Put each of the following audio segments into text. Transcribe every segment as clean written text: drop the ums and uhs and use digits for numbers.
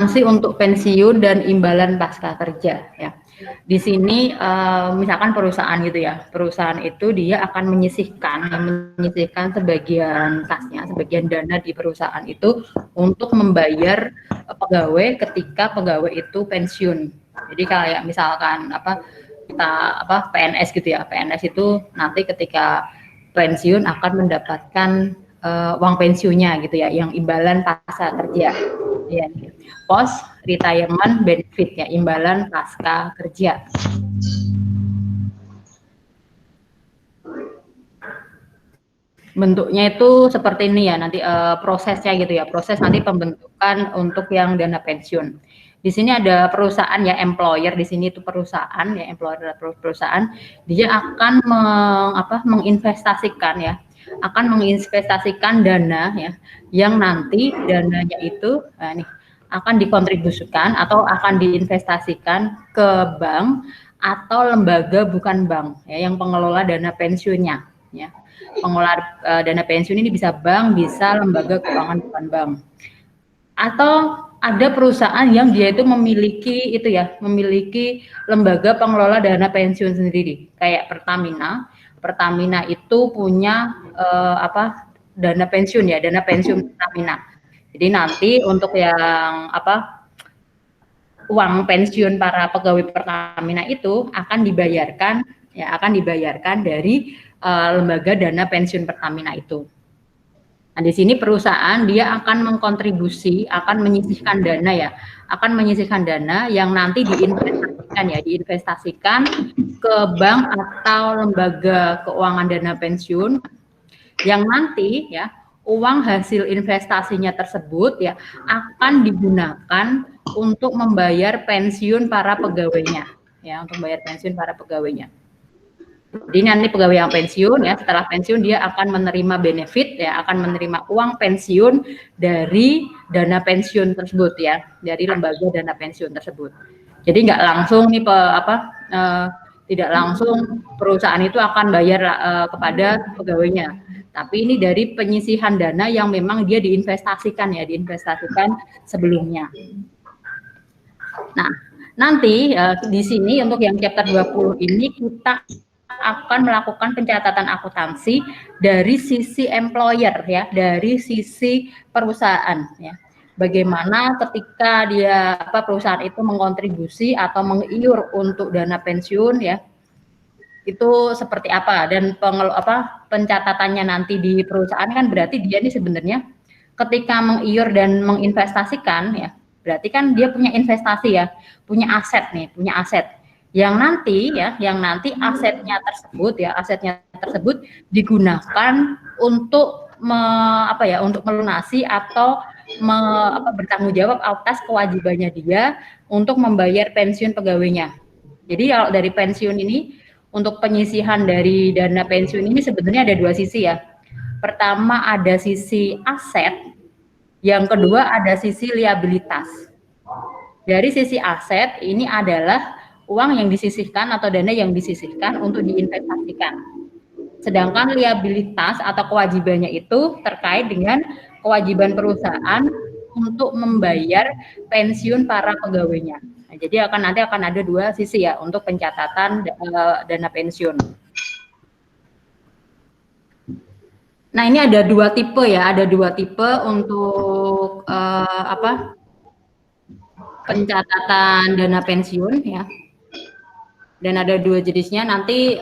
untuk pensiun dan imbalan pasca kerja ya. Di sini misalkan perusahaan gitu ya, perusahaan itu dia akan menyisihkan sebagian kasnya, sebagian dana di perusahaan itu untuk membayar pegawai ketika pegawai itu pensiun. Jadi kayak misalkan PNS gitu ya, PNS itu nanti ketika pensiun akan mendapatkan uang pensiunnya gitu ya, yang imbalan pasca kerja. Ya, post retirement benefit ya, imbalan pasca kerja. Bentuknya itu seperti ini ya, nanti prosesnya gitu ya, proses nanti pembentukan untuk yang dana pensiun. Di sini ada perusahaan ya, employer di sini itu perusahaan ya, employer adalah perusahaan, dia akan menginvestasikan ya, akan menginvestasikan dana ya, yang nanti dananya itu akan dikontribusikan atau akan diinvestasikan ke bank atau lembaga bukan bank ya, yang pengelola dana pensiunnya ya. Pengelola dana pensiun ini bisa bank, bisa lembaga keuangan bukan bank. Atau ada perusahaan yang dia itu memiliki lembaga pengelola dana pensiun sendiri, kayak Pertamina. Pertamina itu punya dana pensiun ya, dana pensiun Pertamina. Jadi nanti untuk yang uang pensiun para pegawai Pertamina itu akan dibayarkan dari lembaga dana pensiun Pertamina itu. Nah, di sini perusahaan dia akan mengkontribusi, akan menyisihkan dana yang nanti diinvestasikan ke bank atau lembaga keuangan dana pensiun, yang nanti ya uang hasil investasinya tersebut ya akan digunakan untuk membayar pensiun para pegawainya ya, untuk membayar pensiun para pegawainya. Jadi nanti pegawai yang pensiun ya, setelah pensiun dia akan menerima benefit ya, akan menerima uang pensiun dari dana pensiun tersebut ya, dari lembaga dana pensiun tersebut. Jadi nggak langsung tidak langsung perusahaan itu akan bayar kepada pegawainya, tapi ini dari penyisihan dana yang memang dia diinvestasikan sebelumnya. Nah, nanti di sini untuk yang chapter 20 ini kita akan melakukan pencatatan akuntansi dari sisi employer ya, dari sisi perusahaan ya. Bagaimana ketika perusahaan itu mengkontribusi atau mengiur untuk dana pensiun ya, itu seperti apa, dan pencatatannya nanti di perusahaan kan berarti dia ini sebenarnya ketika mengiur dan menginvestasikan ya, berarti kan dia punya investasi ya, punya aset yang nanti asetnya tersebut digunakan untuk untuk melunasi atau bertanggung jawab atas kewajibannya dia untuk membayar pensiun pegawainya. Jadi kalau dari pensiun ini, untuk penyisihan dari dana pensiun ini sebenarnya ada dua sisi ya. Pertama ada sisi aset, yang kedua ada sisi liabilitas. Dari sisi aset ini adalah uang yang disisihkan atau dana yang disisihkan untuk diinvestasikan. Sedangkan liabilitas atau kewajibannya itu terkait dengan kewajiban perusahaan untuk membayar pensiun para pegawainya. Nah, jadi nanti akan ada dua sisi ya untuk pencatatan dana pensiun. Nah, ini ada dua tipe untuk pencatatan dana pensiun ya. Dan ada dua jenisnya nanti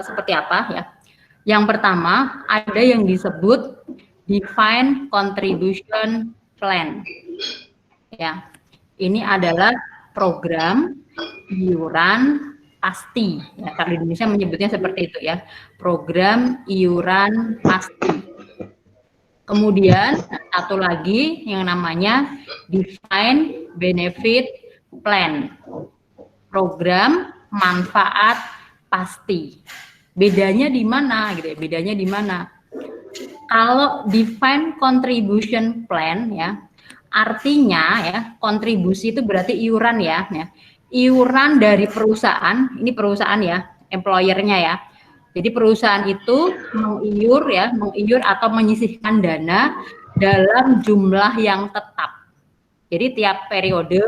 seperti apa ya. Yang pertama ada yang disebut defined contribution plan. Ya. Ini adalah program iuran pasti. Ya, kalau di Indonesia menyebutnya seperti itu ya. Program iuran pasti. Kemudian satu lagi yang namanya defined benefit plan. Program manfaat pasti. Bedanya di mana gitu ya? Bedanya di mana? Kalau defined contribution plan ya, artinya ya, kontribusi itu berarti iuran ya. Iuran dari perusahaan, ini perusahaan ya, employernya ya. Jadi perusahaan itu mengiur atau menyisihkan dana dalam jumlah yang tetap. Jadi tiap periode,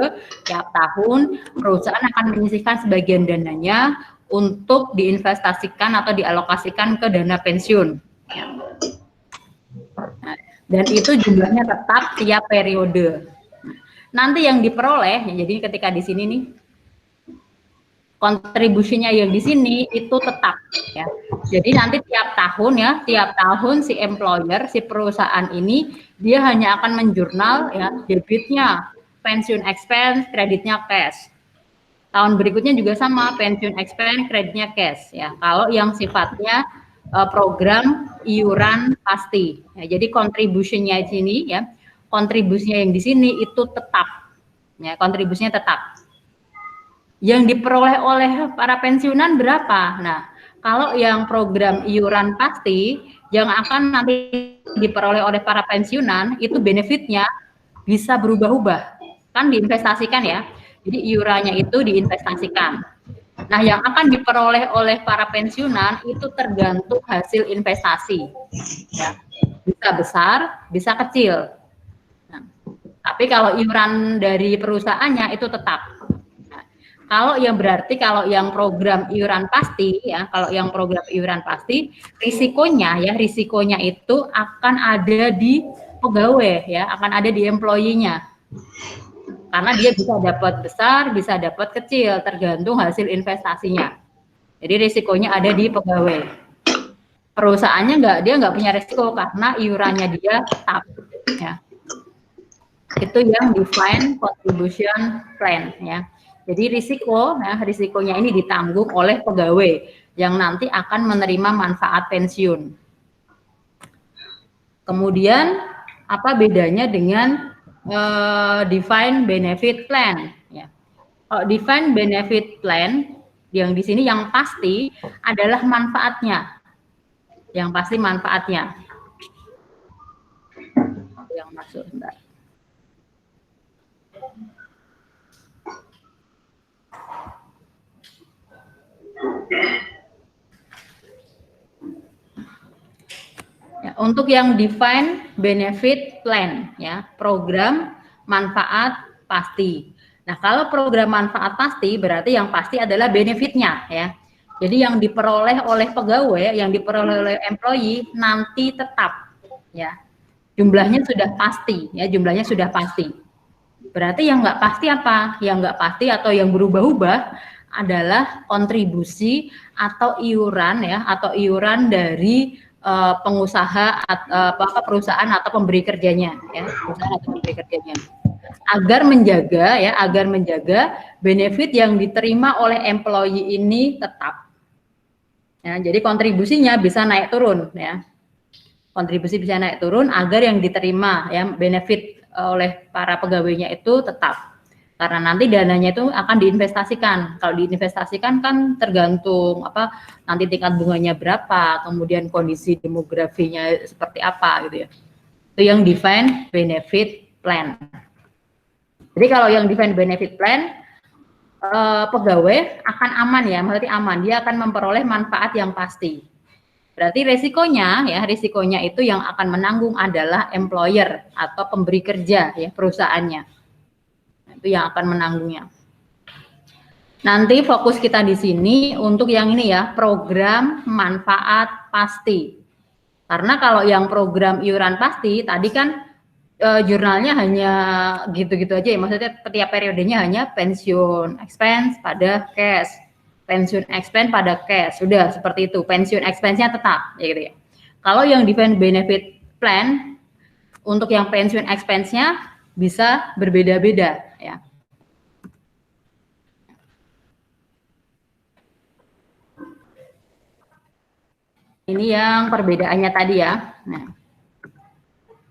tiap tahun perusahaan akan menyisihkan sebagian dananya untuk diinvestasikan atau dialokasikan ke dana pensiun. Nah, dan itu jumlahnya tetap tiap periode. Nanti yang diperoleh, jadi ketika di sini nih kontribusinya yang di sini itu tetap ya. Jadi nanti tiap tahun si employer, si perusahaan ini dia hanya akan menjurnal ya debitnya pensiun expense, kreditnya cash. Tahun berikutnya juga sama, pensiun expense, kreditnya cash ya. Kalau yang sifatnya program iuran pasti. Ya, jadi kontribusinya di sini ya, kontribusinya yang di sini itu tetap. Ya, kontribusinya tetap. Yang diperoleh oleh para pensiunan berapa? Nah, kalau yang program iuran pasti yang akan nanti diperoleh oleh para pensiunan itu benefitnya bisa berubah-ubah, kan diinvestasikan ya. Jadi iurannya itu diinvestasikan. Nah, yang akan diperoleh oleh para pensiunan itu tergantung hasil investasi. Ya. Bisa besar, bisa kecil. Nah, tapi kalau iuran dari perusahaannya itu tetap. Kalau yang berarti kalau yang program iuran pasti ya, kalau yang program iuran pasti risikonya itu akan ada di pegawai ya, akan ada di employee-nya. Karena dia bisa dapat besar, bisa dapat kecil tergantung hasil investasinya. Jadi risikonya ada di pegawai. Perusahaannya dia nggak punya risiko karena iurannya dia tetap ya. Itu yang defined contribution plan ya. Jadi risikonya ini ditanggung oleh pegawai yang nanti akan menerima manfaat pensiun. Kemudian apa bedanya dengan defined benefit plan? Ya. Kalau defined benefit plan yang di sini yang pasti adalah manfaatnya, yang pasti manfaatnya. Yang masuk sebentar. Ya, untuk yang defined benefit plan ya, program manfaat pasti. Nah, kalau program manfaat pasti berarti yang pasti adalah benefitnya ya. Jadi yang diperoleh oleh pegawai, yang diperoleh oleh employee nanti tetap ya. Jumlahnya sudah pasti ya, jumlahnya sudah pasti. Berarti yang nggak pasti apa? Yang nggak pasti atau yang berubah-ubah adalah kontribusi atau iuran ya, atau iuran dari pengusaha atau perusahaan atau pemberi kerjanya ya, perusahaan atau pemberi kerjanya. Agar menjaga benefit yang diterima oleh employee ini tetap. Ya, jadi kontribusinya bisa naik turun ya. Kontribusi bisa naik turun agar yang diterima ya benefit oleh para pegawainya itu tetap. Karena nanti dananya itu akan diinvestasikan. Kalau diinvestasikan kan tergantung nanti tingkat bunganya berapa, kemudian kondisi demografinya seperti apa gitu ya. Itu yang defined benefit plan. Jadi kalau yang defined benefit plan pegawai akan aman ya, maksudnya aman. Dia akan memperoleh manfaat yang pasti. Berarti risikonya itu yang akan menanggung adalah employer atau pemberi kerja ya, perusahaannya. Itu yang akan menanggungnya. Nanti fokus kita di sini untuk yang ini ya, program manfaat pasti. Karena kalau yang program iuran pasti tadi kan jurnalnya hanya gitu-gitu aja ya, maksudnya setiap periodenya hanya pensiun expense pada cash, pensiun expense pada cash, sudah seperti itu. Pensiun expense-nya tetap ya gitu ya. Kalau yang defined benefit plan untuk yang pensiun expense-nya bisa berbeda-beda ya. Ini yang perbedaannya tadi ya. Nah,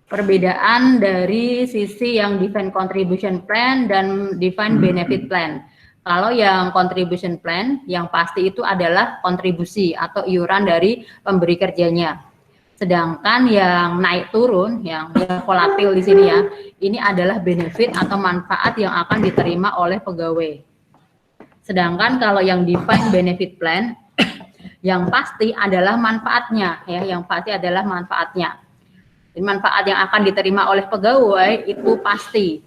perbedaan dari sisi yang defined contribution plan dan defined benefit plan. Kalau yang contribution plan yang pasti itu adalah kontribusi atau iuran dari pemberi kerjanya. Sedangkan yang naik turun, yang volatil di sini ya, ini adalah benefit atau manfaat yang akan diterima oleh pegawai. Sedangkan kalau yang defined benefit plan, yang pasti adalah manfaatnya ya, yang pasti adalah manfaatnya. Manfaat yang akan diterima oleh pegawai itu pasti.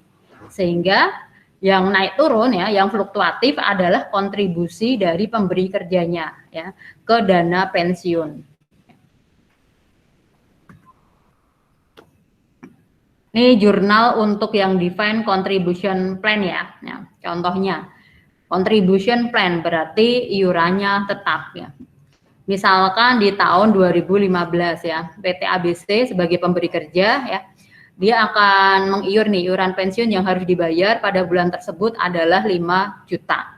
Sehingga yang naik turun ya, yang fluktuatif adalah kontribusi dari pemberi kerjanya ya ke dana pensiun. Ini jurnal untuk yang defined contribution plan ya. Nah, contohnya contribution plan berarti iurannya tetap ya. Misalkan di tahun 2015 ya, PT ABC sebagai pemberi kerja ya, dia akan mengiur nih iuran pensiun yang harus dibayar pada bulan tersebut adalah 5 juta.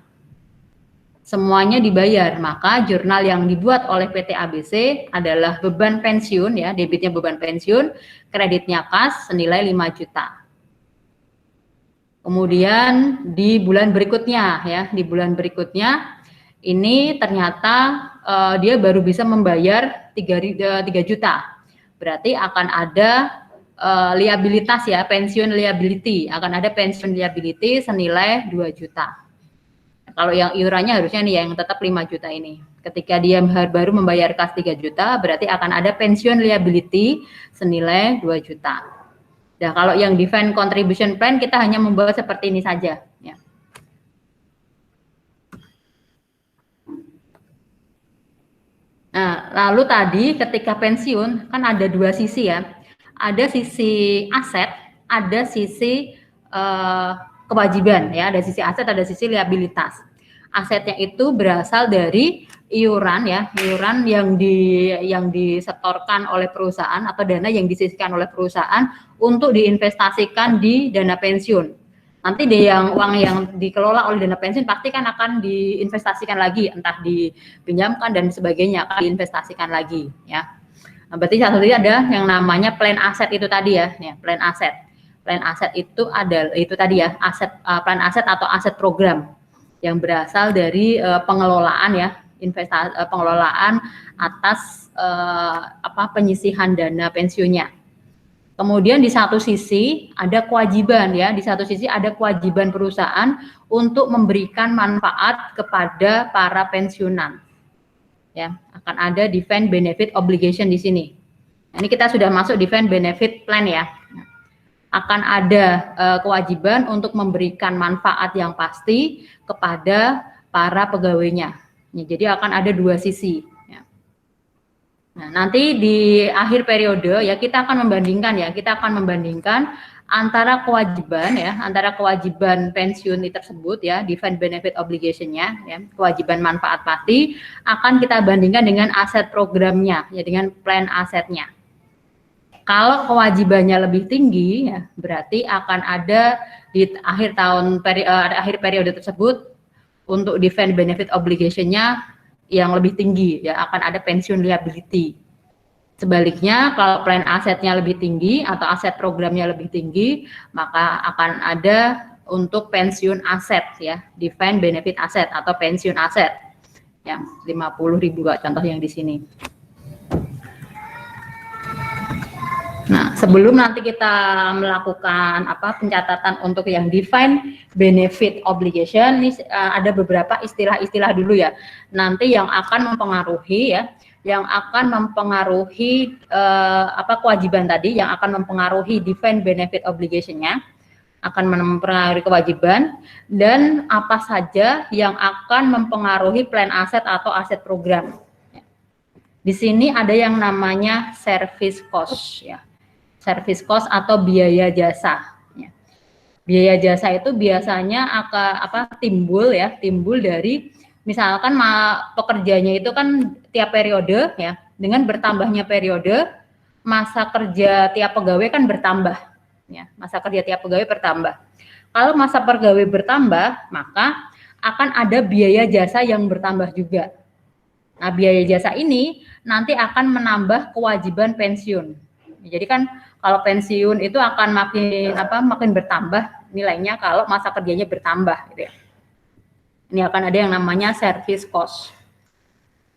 Semuanya dibayar, maka jurnal yang dibuat oleh PT ABC adalah beban pensiun ya, debitnya beban pensiun, kreditnya kas senilai 5 juta. Kemudian di bulan berikutnya ya, di bulan berikutnya ini ternyata dia baru bisa membayar 3 juta. Berarti akan ada liabilitas ya, pensiun liability, akan ada pensiun liability senilai 2 juta. Kalau yang iurannya harusnya nih yang tetap 5 juta ini. Ketika dia baru membayar kas 3 juta, berarti akan ada pensiun liability senilai 2 juta. Nah, kalau yang defined contribution plan kita hanya membawa seperti ini saja ya. Nah, lalu tadi ketika pensiun kan ada dua sisi ya. Ada sisi aset, ada sisi kewajiban ya, ada sisi aset, ada sisi liabilitas. Asetnya itu berasal dari iuran ya, iuran yang disetorkan oleh perusahaan atau dana yang disisihkan oleh perusahaan untuk diinvestasikan di dana pensiun. Nanti uang yang dikelola oleh dana pensiun pasti kan akan diinvestasikan lagi, entah dipinjamkan dan sebagainya, akan diinvestasikan lagi ya. Nah, berarti satu-satunya ada yang namanya plan aset itu tadi ya, plan aset. Plan aset itu adalah itu tadi ya, plan aset atau aset program yang berasal dari pengelolaan ya, pengelolaan atas penyisihan dana pensiunnya. Kemudian di satu sisi ada kewajiban ya, di satu sisi ada kewajiban perusahaan untuk memberikan manfaat kepada para pensiunan. Ya, akan ada defined benefit obligation di sini. Ini kita sudah masuk defined benefit plan ya. Akan ada kewajiban untuk memberikan manfaat yang pasti kepada para pegawainya. Ya, jadi akan ada dua sisi. Ya. Nah, nanti di akhir periode ya kita akan membandingkan antara kewajiban ya, antara kewajiban pensiun tersebut ya, defined benefit obligation-nya ya, kewajiban manfaat pasti akan kita bandingkan dengan aset programnya ya, dengan plan asetnya. Kalau kewajibannya lebih tinggi, ya, berarti akan ada di akhir akhir periode tersebut untuk defined benefit obligation-nya yang lebih tinggi, ya akan ada pensiun liability. Sebaliknya, kalau plan asetnya lebih tinggi atau aset programnya lebih tinggi, maka akan ada untuk pensiun aset, ya defined benefit aset atau pensiun aset, yang 50.000 contoh yang di sini. Nah, sebelum nanti kita melakukan pencatatan untuk yang defined benefit obligation, ini ada beberapa istilah-istilah dulu ya. Nanti yang akan mempengaruhi ya, yang akan mempengaruhi kewajiban tadi, yang akan mempengaruhi defined benefit obligation-nya, akan mempengaruhi kewajiban, dan apa saja yang akan mempengaruhi plan aset atau aset program. Di sini ada yang namanya service cost ya. Service cost atau biaya jasa. Ya. Biaya jasa itu biasanya timbul dari misalkan pekerjanya itu kan tiap periode ya, dengan bertambahnya periode masa kerja tiap pegawai kan bertambah. Ya, masa kerja tiap pegawai bertambah. Kalau masa pegawai bertambah, maka akan ada biaya jasa yang bertambah juga. Nah, biaya jasa ini nanti akan menambah kewajiban pensiun. Jadi kan kalau pensiun itu akan makin bertambah nilainya kalau masa kerjanya bertambah gitu ya. Ini akan ada yang namanya service cost.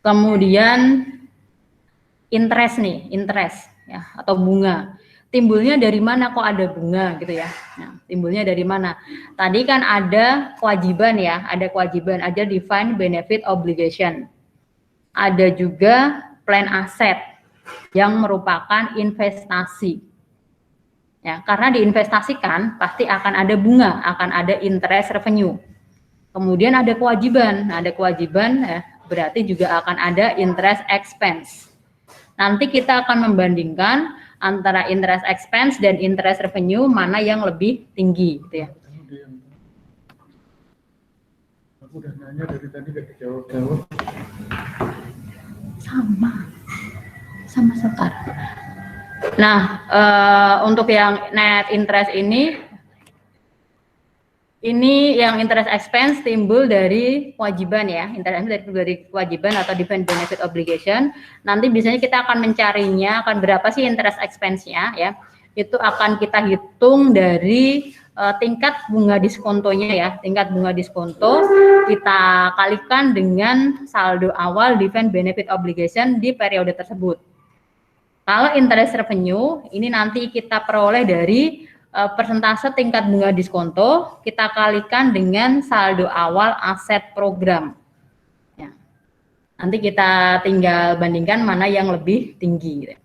Kemudian interest ya atau bunga. Timbulnya dari mana kok ada bunga gitu ya. Nah, timbulnya dari mana? Tadi kan ada kewajiban ya, ada defined benefit obligation. Ada juga plan aset yang merupakan investasi. Ya, karena diinvestasikan pasti akan ada bunga, akan ada interest revenue. Kemudian ada kewajiban, berarti juga akan ada interest expense. Nanti kita akan membandingkan antara interest expense dan interest revenue mana yang lebih tinggi, gitu ya. Aku udah nanya dari tadi gak dijawab-jawab. Sama sekar. Nah, untuk yang net interest ini yang interest expense timbul dari kewajiban ya, interest dari kewajiban atau defined benefit obligation. Nanti biasanya kita akan mencarinya, akan berapa sih interest expense-nya ya. Itu akan kita hitung dari tingkat bunga diskontonya ya, tingkat bunga diskonto kita kalikan dengan saldo awal defined benefit obligation di periode tersebut. Kalau interest revenue ini nanti kita peroleh dari persentase tingkat bunga diskonto kita kalikan dengan saldo awal aset program. Ya. Nanti kita tinggal bandingkan mana yang lebih tinggi.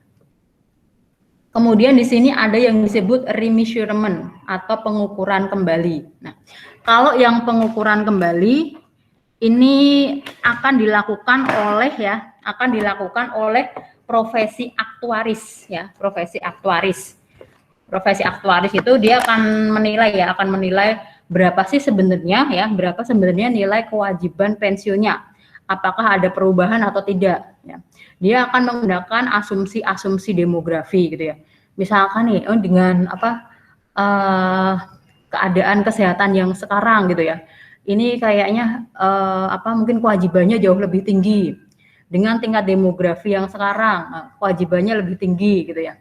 Kemudian di sini ada yang disebut remeasurement atau pengukuran kembali. Nah, kalau yang pengukuran kembali ini akan dilakukan oleh profesi aktuaris ya, profesi aktuaris. Profesi aktuaris itu dia akan menilai berapa sebenarnya nilai kewajiban pensiunnya. Apakah ada perubahan atau tidak ya. Dia akan menggunakan asumsi demografi gitu ya. Misalkan nih dengan keadaan kesehatan yang sekarang gitu ya. Ini kayaknya mungkin kewajibannya jauh lebih tinggi. Dengan tingkat demografi yang sekarang kewajibannya lebih tinggi gitu ya.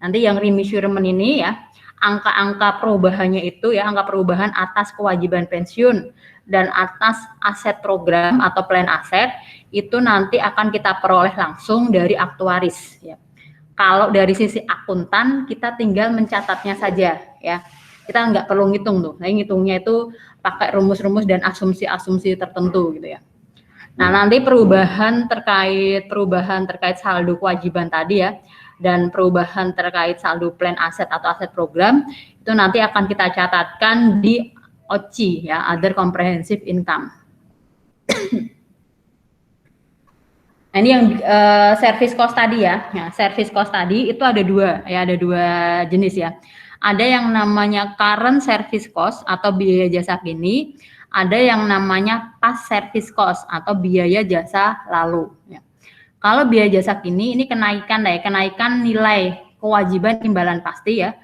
Nanti yang remeasurement ini ya, angka-angka perubahannya itu ya, angka perubahan atas kewajiban pensiun dan atas aset program atau plan aset itu nanti akan kita peroleh langsung dari aktuaris ya. Kalau dari sisi akuntan kita tinggal mencatatnya saja ya. Kita nggak perlu ngitung tuh. Nah, ngitungnya itu pakai rumus-rumus dan asumsi-asumsi tertentu gitu ya. Nah, nanti perubahan terkait saldo kewajiban tadi ya, dan perubahan terkait saldo plan aset atau aset program itu nanti akan kita catatkan di OCI ya, Other Comprehensive Income. Nah, ini yang service cost tadi ya. Service cost tadi itu ada dua jenis ya. Ada yang namanya current service cost atau biaya jasa kini, ada yang namanya past service cost atau biaya jasa lalu ya. Kalau biaya jasa kini ini kenaikan nilai kewajiban imbalan pasti ya,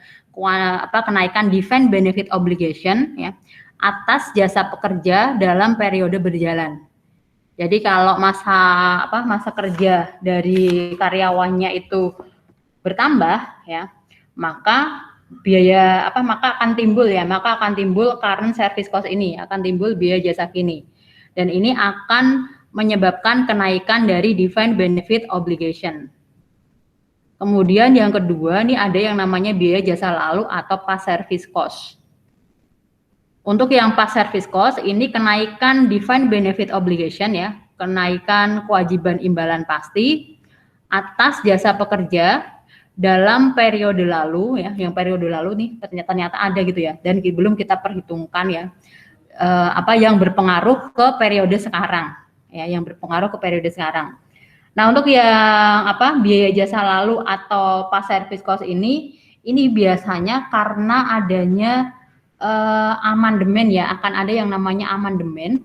kenaikan defined benefit obligation ya atas jasa pekerja dalam periode berjalan. Jadi kalau masa kerja dari karyawannya itu bertambah ya, maka akan timbul current service cost ini, akan timbul biaya jasa kini. Dan ini akan menyebabkan kenaikan dari defined benefit obligation. Kemudian yang kedua nih ada yang namanya biaya jasa lalu atau past service cost. Untuk yang past service cost ini kenaikan defined benefit obligation ya, kenaikan kewajiban imbalan pasti atas jasa pekerja dalam periode lalu ya, yang periode lalu nih ternyata ada gitu ya, dan belum kita perhitungkan ya yang berpengaruh ke periode sekarang ya, Nah, untuk yang biaya jasa lalu atau past service cost ini biasanya karena adanya amandemen ya, akan ada yang namanya amandemen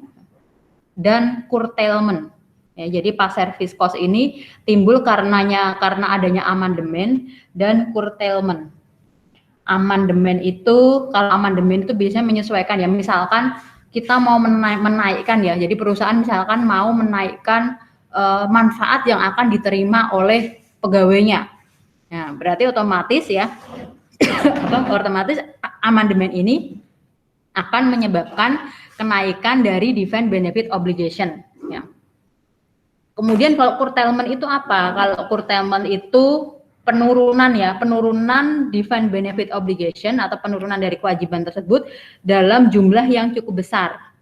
dan curtailment. Ya, jadi past service cost ini timbul karena adanya amandemen dan curtailment. Amandemen itu biasanya menyesuaikan ya, misalkan kita mau menaikkan ya, jadi perusahaan misalkan mau menaikkan manfaat yang akan diterima oleh pegawainya. Nah, berarti otomatis ya amandemen ini akan menyebabkan kenaikan dari defined benefit obligation ya. Kemudian kalau curtailment itu apa? Kalau curtailment itu penurunan defined benefit obligation atau penurunan dari kewajiban tersebut dalam jumlah yang cukup besar.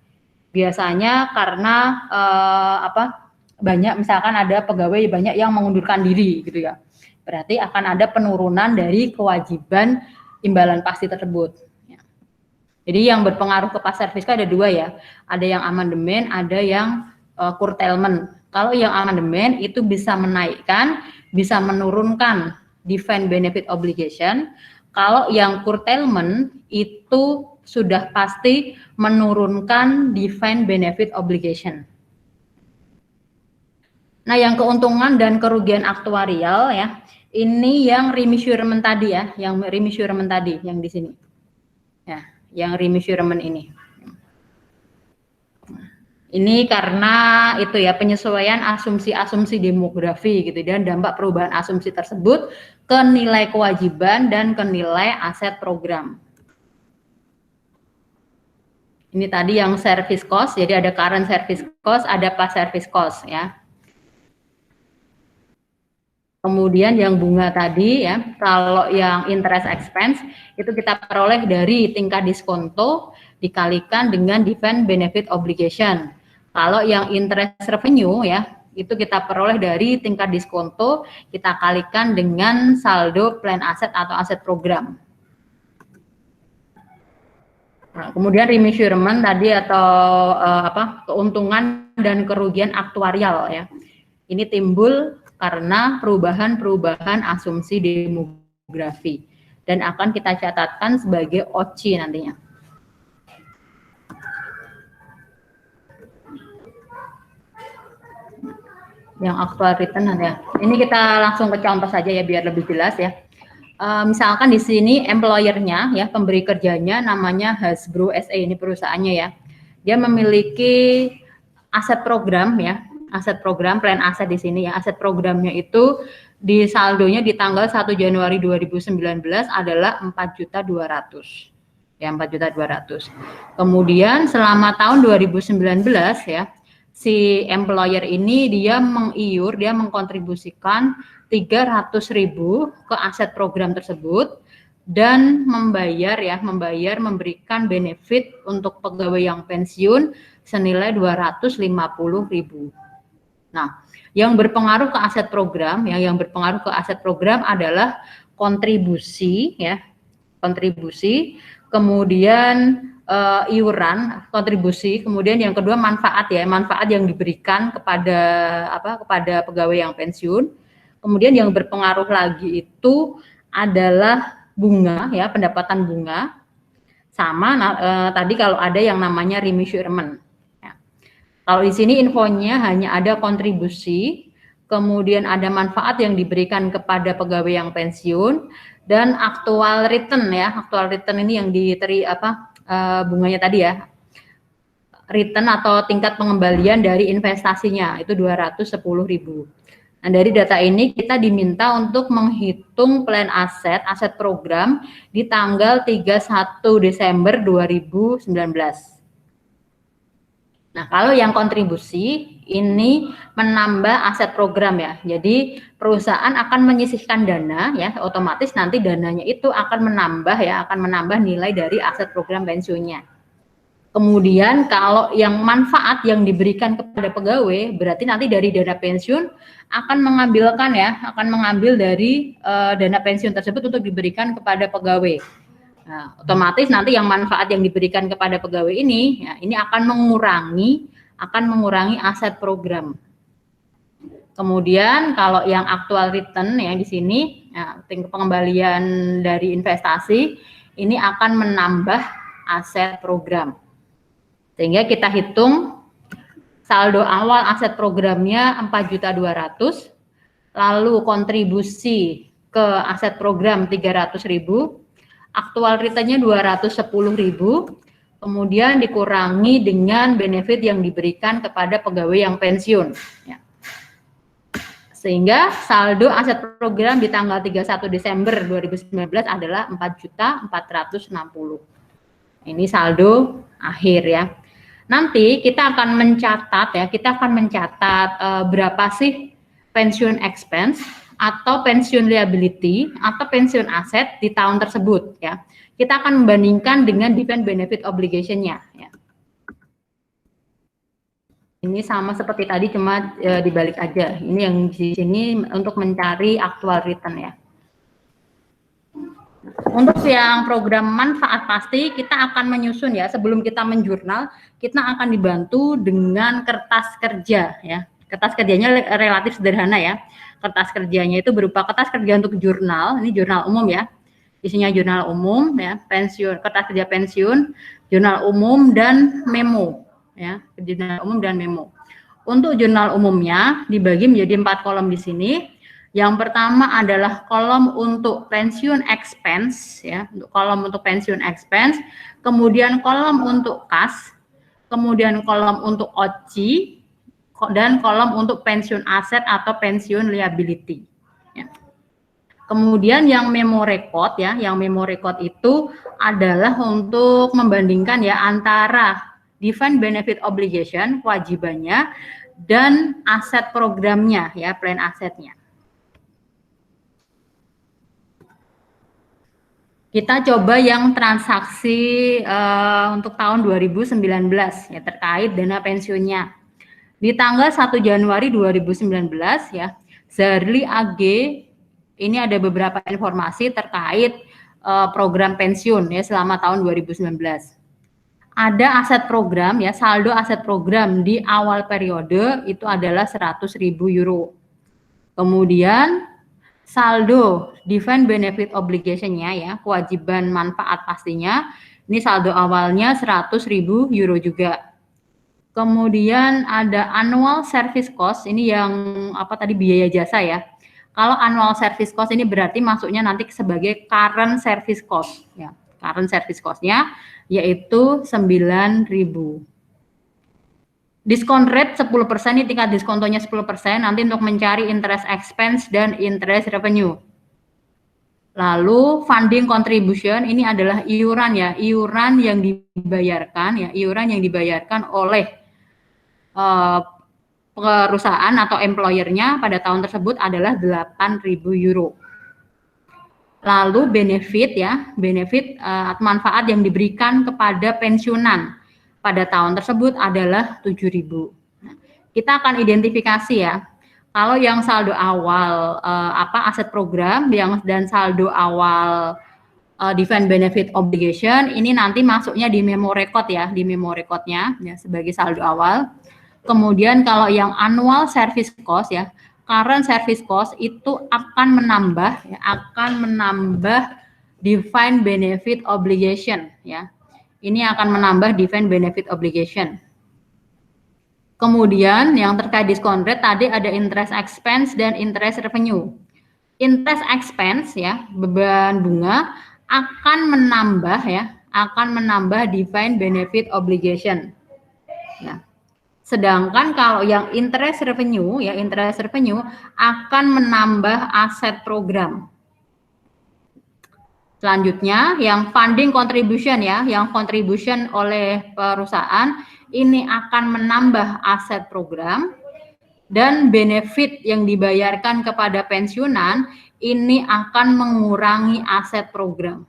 Biasanya karena misalkan ada pegawai banyak yang mengundurkan diri gitu ya. Berarti akan ada penurunan dari kewajiban imbalan pasti tersebut. Ya. Jadi yang berpengaruh ke pasar fiskal ada dua ya, ada yang amandemen, ada yang curtailment. Kalau yang amandemen itu bisa menaikkan, bisa menurunkan defined benefit obligation. Kalau yang curtailment itu sudah pasti menurunkan defined benefit obligation. Nah, yang keuntungan dan kerugian aktuarial ya, ini yang remeasurement tadi ya, yang remeasurement tadi yang di sini. Ya, yang remeasurement ini. Ini karena itu ya penyesuaian asumsi-asumsi demografi gitu dan dampak perubahan asumsi tersebut ke nilai kewajiban dan ke nilai aset program. Ini tadi yang service cost, jadi ada current service cost, ada past service cost ya. Kemudian yang bunga tadi ya, kalau yang interest expense itu kita peroleh dari tingkat diskonto dikalikan dengan defined benefit obligation. Kalau yang interest revenue ya, itu kita peroleh dari tingkat diskonto kita kalikan dengan saldo plan aset atau aset program. Nah, kemudian remeasurement tadi atau keuntungan dan kerugian aktuarial ya. Ini timbul karena perubahan-perubahan asumsi demografi dan akan kita catatkan sebagai OCI nantinya. Yang actual return nanti ya. Ini kita langsung ke contoh saja ya biar lebih jelas ya. Misalkan di sini employer-nya ya, pemberi kerjanya namanya Hasbro SE, ini perusahaannya ya. Dia memiliki aset program ya, aset program plan aset di sini ya. Aset programnya itu di saldonya di tanggal 1 Januari 2019 adalah 4.200.000. Ya, 4.200.000. Kemudian selama tahun 2019 ya, si employer ini dia mengiur, dia mengkontribusikan 300.000 ke aset program tersebut dan memberikan benefit untuk pegawai yang pensiun senilai 250.000. Nah, yang berpengaruh ke aset program, yang berpengaruh ke aset program adalah kontribusi ya, kontribusi, kemudian iuran, kontribusi, kemudian yang kedua manfaat ya, manfaat yang diberikan kepada pegawai yang pensiun. Kemudian yang berpengaruh lagi itu adalah bunga ya, pendapatan bunga, sama tadi kalau ada yang namanya remeasurement. Ya. Kalau di sini infonya hanya ada kontribusi, kemudian ada manfaat yang diberikan kepada pegawai yang pensiun dan actual return ya, actual return ini yang bunganya tadi ya, return atau tingkat pengembalian dari investasinya itu 210.000. Nah, dari data ini kita diminta untuk menghitung plan aset program di tanggal 31 Desember 2019. Nah, kalau yang kontribusi ini menambah aset program ya. Jadi perusahaan akan menyisihkan dana ya, otomatis nanti dananya itu akan menambah nilai dari aset program pensiunnya. Kemudian kalau yang manfaat yang diberikan kepada pegawai, berarti nanti dari dana pensiun akan mengambil dari dana pensiun tersebut untuk diberikan kepada pegawai. Nah, otomatis nanti yang manfaat yang diberikan kepada pegawai ini, ya, ini akan mengurangi aset program. Kemudian kalau yang actual return ya di sini, ya, tingkat pengembalian dari investasi ini akan menambah aset program. Sehingga kita hitung saldo awal aset programnya 4.200.000, lalu kontribusi ke aset program 300.000, aktual returnnya 210.000, kemudian dikurangi dengan benefit yang diberikan kepada pegawai yang pensiun. Ya. Sehingga saldo aset program di tanggal 31 Desember 2019 adalah 4.460.000. Ini saldo akhir ya. Nanti kita akan mencatat berapa sih pensiun expense atau pensiun liability atau pensiun aset di tahun tersebut ya. Kita akan membandingkan dengan defined benefit obligation-nya ya. Ini sama seperti tadi cuma dibalik aja. Ini yang di sini untuk mencari actual return ya. Untuk yang program manfaat pasti kita akan menyusun ya, sebelum kita menjurnal, kita akan dibantu dengan kertas kerja ya. Kertas kerjanya relatif sederhana ya. Kertas kerjanya itu berupa kertas kerja untuk jurnal, ini jurnal umum ya. Isinya jurnal umum ya, pensiun, kertas kerja pensiun, jurnal umum dan memo ya, jurnal umum dan memo. Untuk jurnal umumnya dibagi menjadi 4 kolom di sini. Yang pertama adalah kolom untuk pensiun expense ya, untuk kolom untuk pensiun expense, kemudian kolom untuk kas, kemudian kolom untuk OC, dan kolom untuk pensiun aset atau pensiun liability. Ya. Kemudian yang memo record ya, yang memo record itu adalah untuk membandingkan ya antara defined benefit obligation kewajibannya dan aset programnya ya, plan asetnya. Kita coba yang transaksi untuk tahun 2019 ya, terkait dana pensiunnya. Di tanggal 1 Januari 2019 ya, Zarli AG ini ada beberapa informasi terkait program pensiun ya selama tahun 2019. Ada aset program ya, saldo aset program di awal periode itu adalah 100.000 euro. Kemudian saldo defined benefit obligation-nya ya, kewajiban manfaat pastinya, ini saldo awalnya 100.000 euro juga. Kemudian ada annual service cost, ini yang apa tadi, biaya jasa ya. Kalau annual service cost ini berarti masuknya nanti sebagai current service cost ya. Current service cost-nya yaitu 9.000. Diskon rate 10%, ini tingkat diskontonya 10% nanti untuk mencari interest expense dan interest revenue. Lalu funding contribution ini adalah iuran ya, iuran yang dibayarkan ya, iuran yang dibayarkan oleh perusahaan atau employer-nya pada tahun tersebut adalah 8.000 euro. Lalu benefit ya, benefit manfaat yang diberikan kepada pensiunan pada tahun tersebut adalah 7.000. Nah, kita akan identifikasi ya. Kalau yang saldo awal aset program dan saldo awal defined benefit obligation ini nanti masuknya di memo record ya, di memo recordnya ya sebagai saldo awal. Kemudian kalau yang annual service cost ya, current service cost itu akan menambah ya, akan menambah defined benefit obligation ya. Ini akan menambah defined benefit obligation. Kemudian yang terkait diskon rate tadi ada interest expense dan interest revenue. Interest expense ya, beban bunga akan menambah ya, akan menambah defined benefit obligation. Ya. Sedangkan kalau yang interest revenue ya, interest revenue akan menambah aset program. Selanjutnya yang funding contribution ya, yang contribution oleh perusahaan ini akan menambah aset program dan benefit yang dibayarkan kepada pensiunan ini akan mengurangi aset program.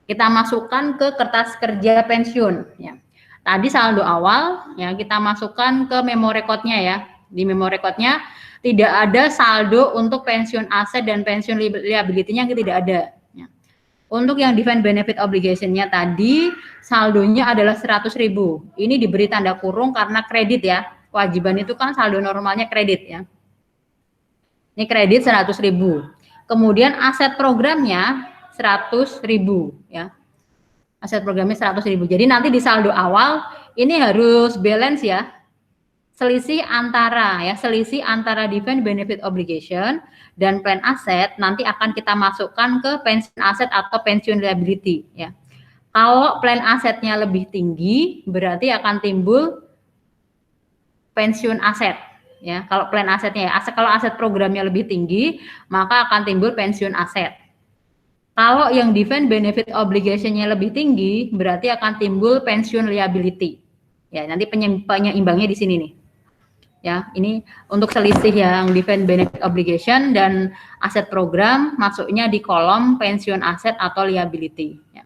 Kita masukkan ke kertas kerja pensiun ya. Tadi saldo awal ya, kita masukkan ke memo record-nya ya. Di memo record-nya tidak ada saldo untuk pensiun aset dan pensiun liability-nya, tidak ada. Ya. Untuk yang defined benefit obligation-nya tadi saldonya adalah 100.000. Ini diberi tanda kurung karena kredit ya. Kewajiban itu kan saldo normalnya kredit ya. Ini kredit 100.000. Kemudian aset programnya 100.000 ya. Aset programnya 100.000. Jadi nanti di saldo awal ini harus balance ya. Selisih antara defined benefit obligation dan plan aset nanti akan kita masukkan ke pensiun aset atau pensiun liability ya. Kalau plan asetnya lebih tinggi berarti akan timbul pensiun aset ya. Kalau plan asetnya ya, kalau aset programnya lebih tinggi maka akan timbul pensiun aset. Kalau yang defined benefit obligation-nya lebih tinggi berarti akan timbul pensiun liability. Ya, nanti penyeimbangnya di sini nih. Ya, ini untuk selisih yang defined benefit obligation dan aset program masuknya di kolom pensiun aset atau liability. Ya.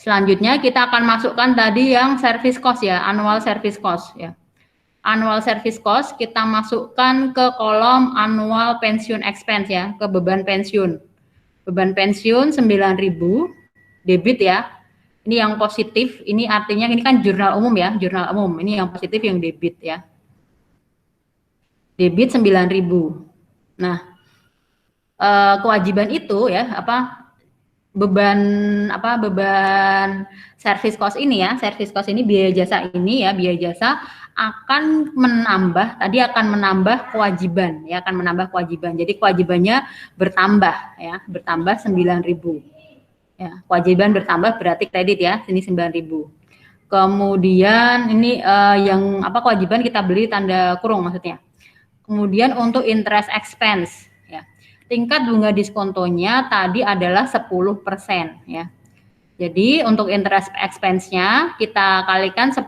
Selanjutnya kita akan masukkan tadi yang service cost ya, annual service cost ya. Annual service cost kita masukkan ke kolom annual pensiun expense ya, ke beban pensiun. Beban pensiun 9.000 debit ya. Ini yang positif, ini artinya ini kan jurnal umum ya, jurnal umum. Ini yang positif yang debit ya. Debit 9.000. Nah, kewajiban itu ya beban service cost ini ya, service cost ini biaya jasa ini ya, biaya jasa akan menambah kewajiban ya, akan menambah kewajiban. Jadi kewajibannya bertambah ya, bertambah 9.000. Ya, kewajiban bertambah berarti kredit ya, sini 9.000. Kemudian ini yang kewajiban kita beli tanda kurung maksudnya. Kemudian untuk interest expense ya. Tingkat bunga diskontonya tadi adalah 10% ya. Jadi untuk interest expense-nya kita kalikan 10%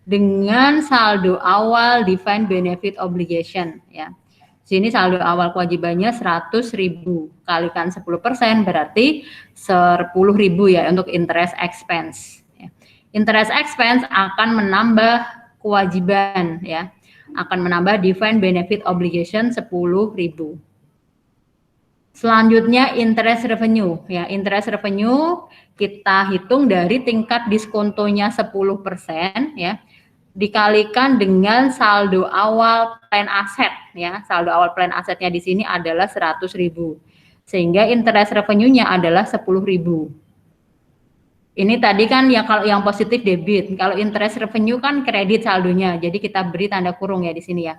dengan saldo awal defined benefit obligation ya. Sini saldo awal kewajibannya 100.000 kalikan 10% berarti 10.000 ya untuk interest expense ya. Interest expense akan menambah kewajiban ya. Akan menambah defined benefit obligation 10.000. Selanjutnya interest revenue ya, interest revenue kita hitung dari tingkat diskontonya 10% ya, dikalikan dengan saldo awal plan aset ya. Saldo awal plan asetnya di sini adalah 100.000. Sehingga interest revenue-nya adalah 10.000. Ini tadi kan ya, kalau yang positif debit, kalau interest revenue kan kredit saldonya. Jadi kita beri tanda kurung ya di sini ya.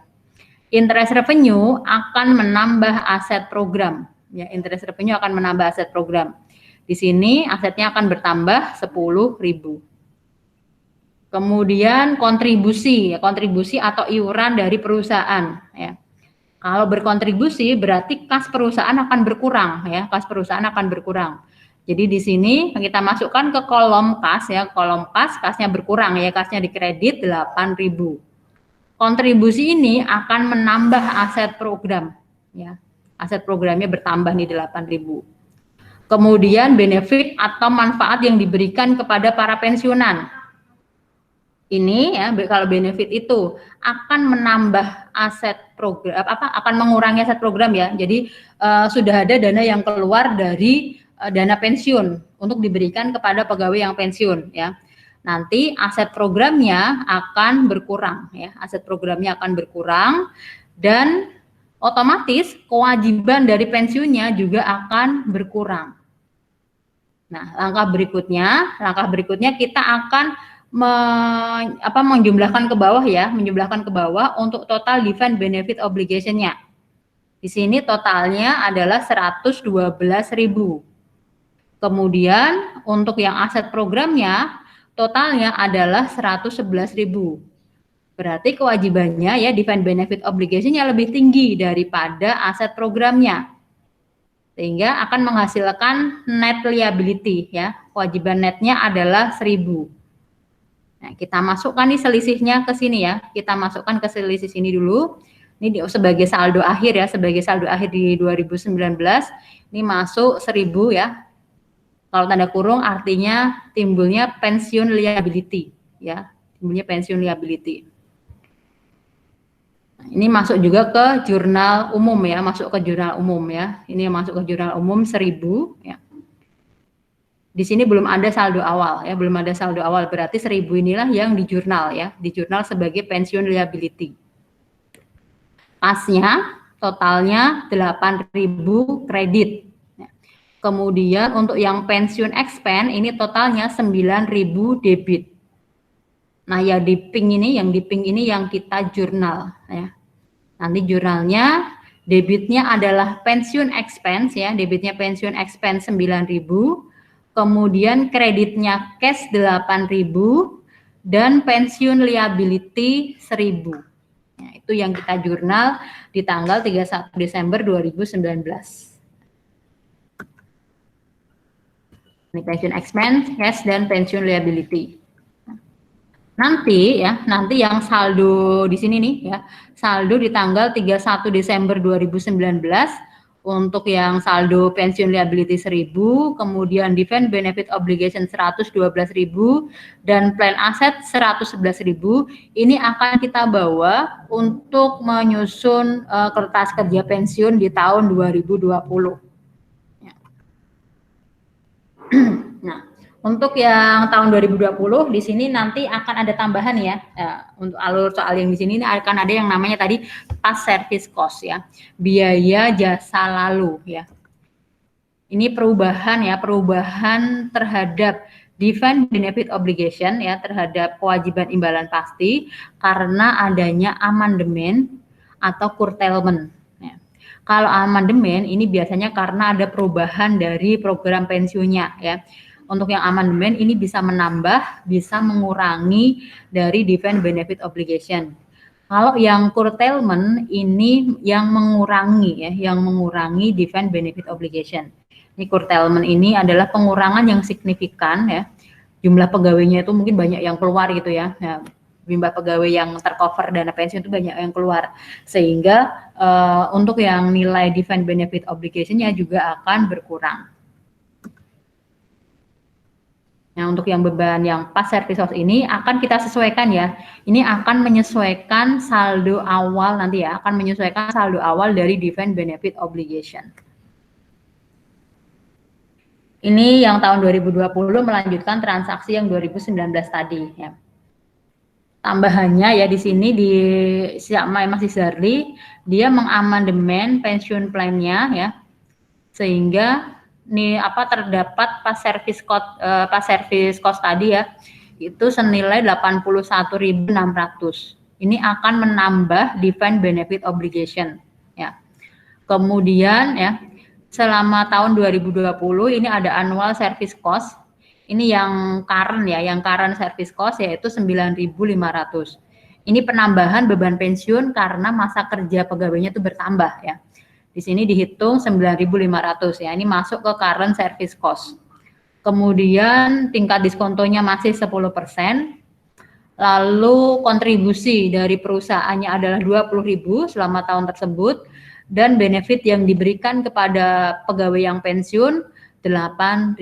Interest revenue akan menambah aset program. Ya, interest revenue akan menambah aset program. Di sini asetnya akan bertambah 10.000. Kemudian kontribusi atau iuran dari perusahaan. Ya. Kalau berkontribusi berarti kas perusahaan akan berkurang ya, kas perusahaan akan berkurang. Jadi di sini kita masukkan ke kolom kas ya, kolom kasnya berkurang ya, kasnya dikredit 8.000. Kontribusi ini akan menambah aset program ya. Aset programnya bertambah nih 8.000. Kemudian benefit atau manfaat yang diberikan kepada para pensiunan. Ini ya, kalau benefit itu akan menambah aset program akan mengurangi aset program ya. Jadi sudah ada dana yang keluar dari dana pensiun untuk diberikan kepada pegawai yang pensiun ya. Nanti aset programnya akan berkurang ya. Aset programnya akan berkurang dan otomatis kewajiban dari pensiunnya juga akan berkurang. Nah, langkah berikutnya kita akan menjumlahkan ke bawah ya, menjumlahkan ke bawah untuk total defined benefit obligation-nya. Di sini totalnya adalah 112.000. Kemudian untuk yang aset programnya totalnya adalah 111.000. Berarti kewajibannya ya defined benefit obligation-nya lebih tinggi daripada aset programnya. Sehingga akan menghasilkan net liability ya. Kewajiban netnya adalah 1.000. Nah, kita masukkan nih selisihnya ke sini ya. Kita masukkan ke selisih sini dulu. Ini sebagai saldo akhir ya, sebagai saldo akhir di 2019. Ini masuk 1.000 ya. Kalau tanda kurung artinya timbulnya pensiun liability ya. Timbulnya pensiun liability. Ini masuk juga ke jurnal umum ya, masuk ke jurnal umum ya. Ini masuk ke jurnal umum 1.000 ya. Di sini belum ada saldo awal ya, belum ada saldo awal, berarti 1.000 inilah yang di jurnal ya, di jurnal sebagai pensiun liability. Pasnya totalnya 8.000 kredit. Ya. Kemudian untuk yang pensiun expense ini totalnya 9.000 debit. Nah, ya di pink ini yang kita jurnal ya. Nanti jurnalnya debitnya adalah pensiun expense ya, debitnya pensiun expense 9.000, kemudian kreditnya cash 8.000 dan pensiun liability 1.000. Ya, itu yang kita jurnal di tanggal 31 Desember 2019. Ini pensiun expense, cash dan pensiun liability. Nanti yang saldo di sini nih ya, saldo di tanggal 31 Desember 2019 untuk yang saldo pensiun liability 1.000, kemudian defined benefit obligation 112.000 dan plan aset 111.000, ini akan kita bawa untuk menyusun kertas kerja pensiun di tahun 2020. Nah, untuk yang tahun 2020 di sini nanti akan ada tambahan ya. Untuk alur soal yang di sini ini akan ada yang namanya tadi past service cost ya. Biaya jasa lalu ya. Ini perubahan ya, perubahan terhadap defined benefit obligation ya, terhadap kewajiban imbalan pasti karena adanya amandemen atau curtailment. Ya. Kalau amandemen ini biasanya karena ada perubahan dari program pensiunnya ya. Untuk yang amandemen ini bisa menambah, bisa mengurangi dari defined benefit obligation. Kalau yang curtailment ini yang mengurangi ya, yang mengurangi defined benefit obligation. Ini curtailment ini adalah pengurangan yang signifikan ya. Jumlah pegawainya itu mungkin banyak yang keluar gitu ya. Jumlah pegawai yang tercover dana pensiun itu banyak yang keluar. Sehingga untuk yang nilai defined benefit obligation-nya juga akan berkurang. Nah, untuk yang beban yang past service cost ini akan kita sesuaikan ya. Ini akan menyesuaikan saldo awal nanti ya, akan menyesuaikan saldo awal dari defined benefit obligation. Ini yang tahun 2020 melanjutkan transaksi yang 2019 tadi ya. Tambahannya ya di sini di Mas Izarli dia mengamandemen pensiun plan-nya ya. Sehingga nih terdapat pas service cost tadi ya itu senilai 81.600. Ini akan menambah defined benefit obligation ya. Kemudian ya selama tahun 2020 ini ada annual service cost. Ini yang current ya, yang current service cost yaitu 9.500. Ini penambahan beban pensiun karena masa kerja pegawainya itu bertambah ya. Di sini dihitung 9.500 ya, ini masuk ke current service cost. Kemudian tingkat diskontonya masih 10%, lalu kontribusi dari perusahaannya adalah 20.000 selama tahun tersebut, dan benefit yang diberikan kepada pegawai yang pensiun 8.000.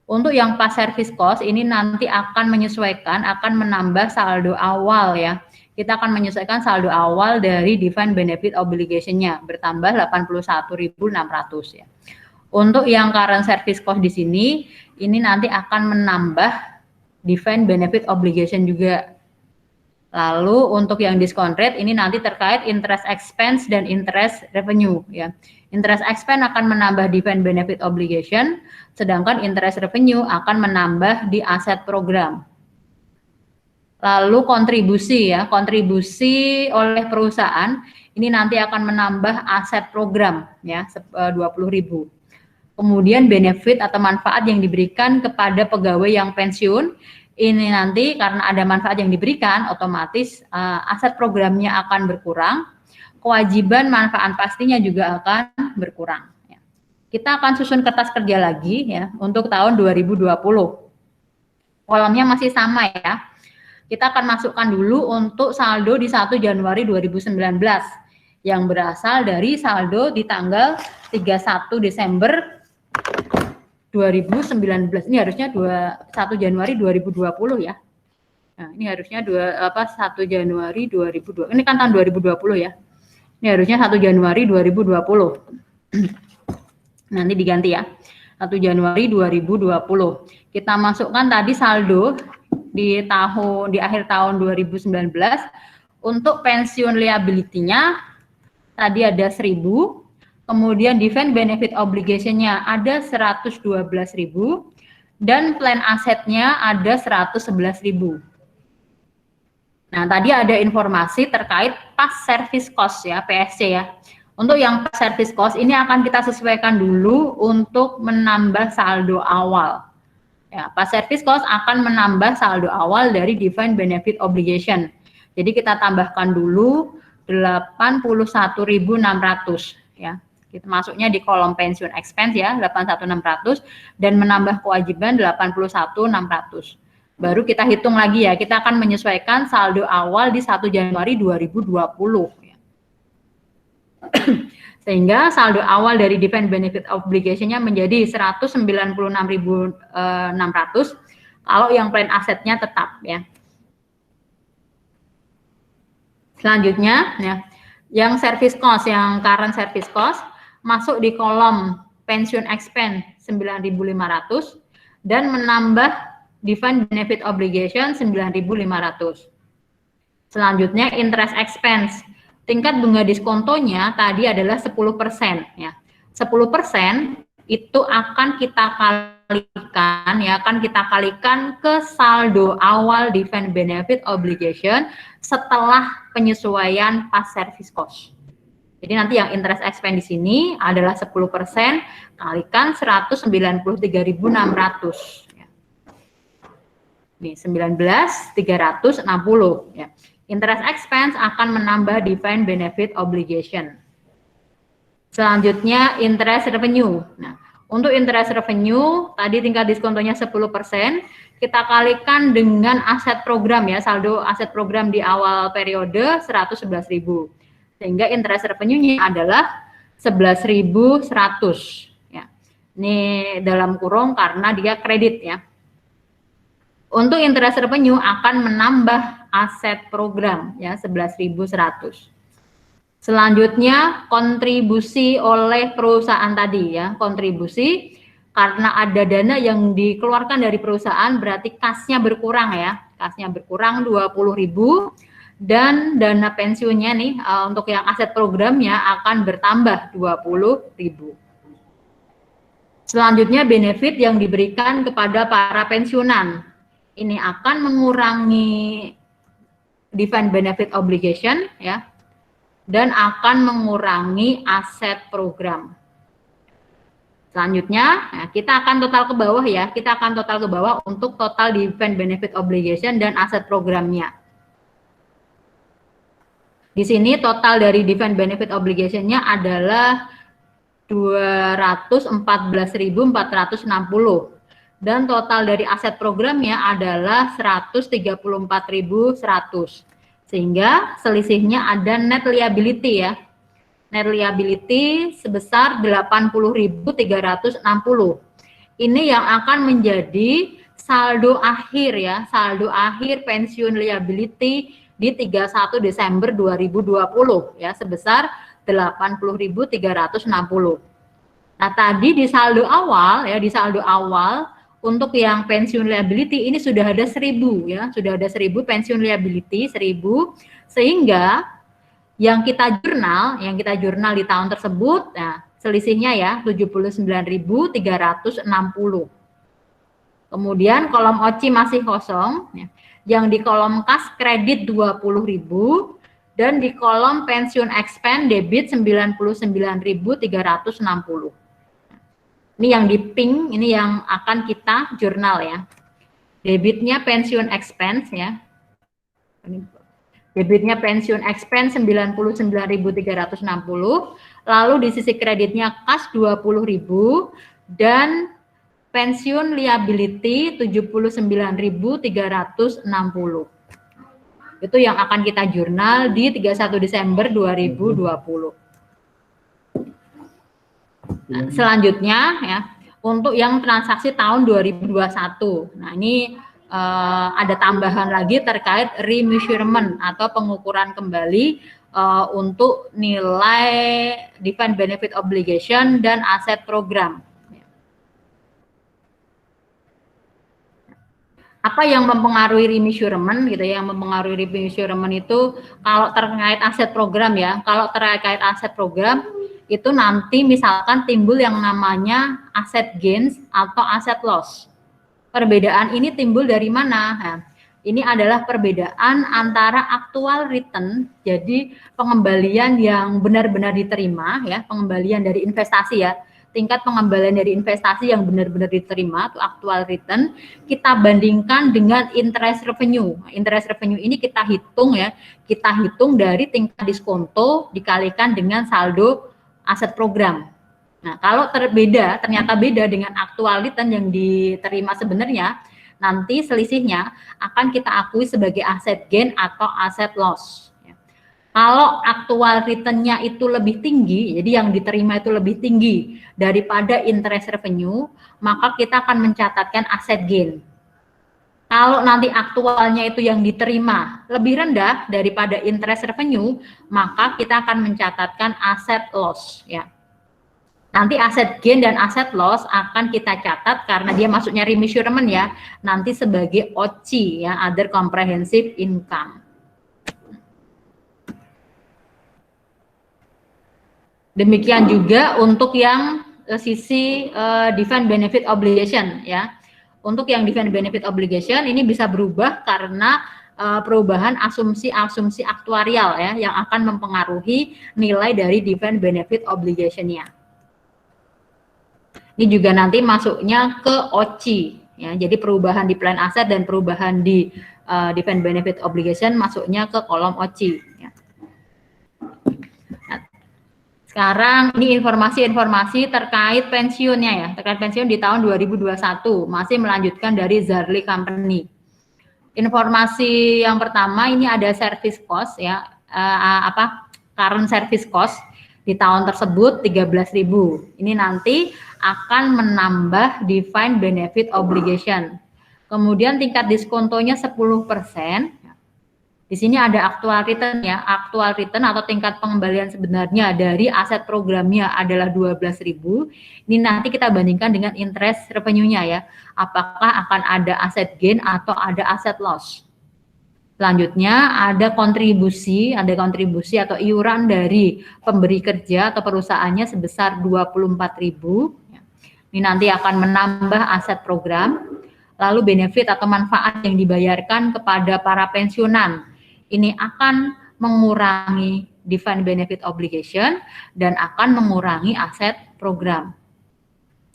Untuk yang past service cost ini nanti akan menyesuaikan, akan menambah saldo awal ya. Kita akan menyesuaikan saldo awal dari defined benefit obligation-nya bertambah 81.600 ya. Untuk yang current service cost di sini ini nanti akan menambah defined benefit obligation juga. Lalu untuk yang discount rate ini nanti terkait interest expense dan interest revenue ya. Interest expense akan menambah defined benefit obligation, sedangkan interest revenue akan menambah di aset program. Lalu kontribusi ya, kontribusi oleh perusahaan ini nanti akan menambah aset program ya 20.000. Kemudian benefit atau manfaat yang diberikan kepada pegawai yang pensiun ini nanti karena ada manfaat yang diberikan otomatis aset programnya akan berkurang, kewajiban manfaat pastinya juga akan berkurang ya. Kita akan susun kertas kerja lagi ya untuk tahun 2020. Kolomnya masih sama ya. Kita akan masukkan dulu untuk saldo di 1 Januari 2019 yang berasal dari saldo di tanggal 31 Desember 2019. Ini harusnya 1 Januari 2020 ya. Nah, ini harusnya 1 Januari 2020. Ini kan tahun 2020 ya. Ini harusnya 1 Januari 2020. Nanti diganti ya. 1 Januari 2020. Kita masukkan tadi saldo di akhir tahun 2019 untuk pensiun liability-nya tadi ada 1.000, kemudian defined benefit obligation-nya ada 112.000 dan plan asetnya ada 111.000. Nah, tadi ada informasi terkait past service cost ya, PSC ya. Untuk yang past service cost ini akan kita sesuaikan dulu untuk menambah saldo awal. Ya, past service cost akan menambah saldo awal dari defined benefit obligation. Jadi kita tambahkan dulu 81.600 ya. Kita masuknya di kolom pensiun expense ya 81.600 dan menambah kewajiban 81.600. Baru kita hitung lagi ya. Kita akan menyesuaikan saldo awal di 1 Januari 2020 ya. Sehingga saldo awal dari defined benefit obligation-nya menjadi 196.600 kalau yang plan asetnya tetap ya. Selanjutnya ya, yang service cost, yang current service cost masuk di kolom pensiun expense 9.500 dan menambah defined benefit obligation 9.500. Selanjutnya interest expense. Tingkat bunga diskontonya tadi adalah 10% ya. 10% itu akan kita kalikan ke saldo awal defined benefit obligation setelah penyesuaian pas service cost. Jadi nanti yang interest expense di sini adalah 10% kalikan 193.600 ya. Ini 19.360 ya. Interest expense akan menambah defined benefit obligation. Selanjutnya interest revenue. Nah, untuk interest revenue tadi tingkat diskontonya 10%, kita kalikan dengan aset program ya, saldo aset program di awal periode 111.000. Sehingga interest revenue-nya adalah 11.100 ya. Ini dalam kurung karena dia kredit ya. Untuk interest revenue akan menambah aset program ya 11.100. Selanjutnya kontribusi oleh perusahaan tadi ya, kontribusi karena ada dana yang dikeluarkan dari perusahaan berarti kasnya berkurang ya, kasnya berkurang 20.000 dan dana pensiunnya nih untuk yang aset programnya akan bertambah 20.000. Selanjutnya benefit yang diberikan kepada para pensiunan. Ini akan mengurangi defined benefit obligation ya dan akan mengurangi aset program. Selanjutnya nah, kita akan total ke bawah ya, kita akan total ke bawah untuk total defined benefit obligation dan aset programnya. Di sini total dari defined benefit obligation-nya adalah 214.460 dan total dari aset programnya adalah 134.100. Sehingga selisihnya ada net liability ya. Net liability sebesar 80.360. Ini yang akan menjadi saldo akhir ya, saldo akhir pensiun liability di 31 Desember 2020 ya sebesar 80.360. Nah, tadi di saldo awal ya, di saldo awal untuk yang pensiun liability ini sudah ada 1.000 ya, sudah ada 1.000 pensiun liability 1.000 sehingga yang kita jurnal di tahun tersebut nah selisihnya ya 79.360. Kemudian kolom OCI masih kosong ya. Yang di kolom kas kredit 20.000 dan di kolom pensiun expense debit 99.360. Ini yang di pink, ini yang akan kita jurnal ya. Debitnya pensiun expense ya. Debitnya pensiun expense 99.360, lalu di sisi kreditnya kas 20.000 dan pensiun liability 79.360. Itu yang akan kita jurnal di 31 Desember 2020. Nah, selanjutnya ya untuk yang transaksi tahun 2021. Nah, ini ada tambahan lagi terkait remeasurement atau pengukuran kembali untuk nilai defined benefit obligation dan aset program. Apa yang mempengaruhi remeasurement gitu ya, yang mempengaruhi remeasurement itu kalau terkait aset program ya, kalau terkait aset program itu nanti misalkan timbul yang namanya aset gains atau aset loss. Perbedaan ini timbul dari mana? Nah, ini adalah perbedaan antara actual return, jadi pengembalian yang benar-benar diterima ya, pengembalian dari investasi ya, tingkat pengembalian dari investasi yang benar-benar diterima itu actual return, kita bandingkan dengan interest revenue. Interest revenue ini kita hitung ya, kita hitung dari tingkat diskonto dikalikan dengan saldo aset program. Nah, kalau ternyata beda dengan actual return yang diterima sebenarnya, nanti selisihnya akan kita akui sebagai aset gain atau aset loss. Kalau actual return-nya itu lebih tinggi, jadi yang diterima itu lebih tinggi daripada interest revenue, maka kita akan mencatatkan aset gain. Kalau nanti aktualnya itu yang diterima lebih rendah daripada interest revenue, maka kita akan mencatatkan aset loss ya. Nanti aset gain dan aset loss akan kita catat karena dia masuknya remeasurement ya, nanti sebagai OCI ya, other comprehensive income. Demikian juga untuk yang sisi defined benefit obligation ya. Untuk yang defined benefit obligation ini bisa berubah karena perubahan asumsi-asumsi aktuarial ya yang akan mempengaruhi nilai dari defined benefit obligation-nya. Ini juga nanti masuknya ke OCI ya. Jadi perubahan di plan aset dan perubahan di defined benefit obligation masuknya ke kolom OCI ya. Nah, sekarang ini informasi-informasi terkait pensiunnya ya. Terkait pensiun di tahun 2021 masih melanjutkan dari Zarli Company. Informasi yang pertama ini ada service cost ya, current service cost di tahun tersebut 13.000. Ini nanti akan menambah defined benefit obligation. Kemudian tingkat diskontonya 10%. Di sini ada actual return ya. Actual return atau tingkat pengembalian sebenarnya dari aset programnya adalah 12.000. Ini nanti kita bandingkan dengan interest revenue-nya ya. Apakah akan ada aset gain atau ada aset loss. Selanjutnya ada kontribusi atau iuran dari pemberi kerja atau perusahaannya sebesar 24.000. Ini nanti akan menambah aset program. Lalu benefit atau manfaat yang dibayarkan kepada para pensiunan. Ini akan mengurangi defined benefit obligation dan akan mengurangi aset program.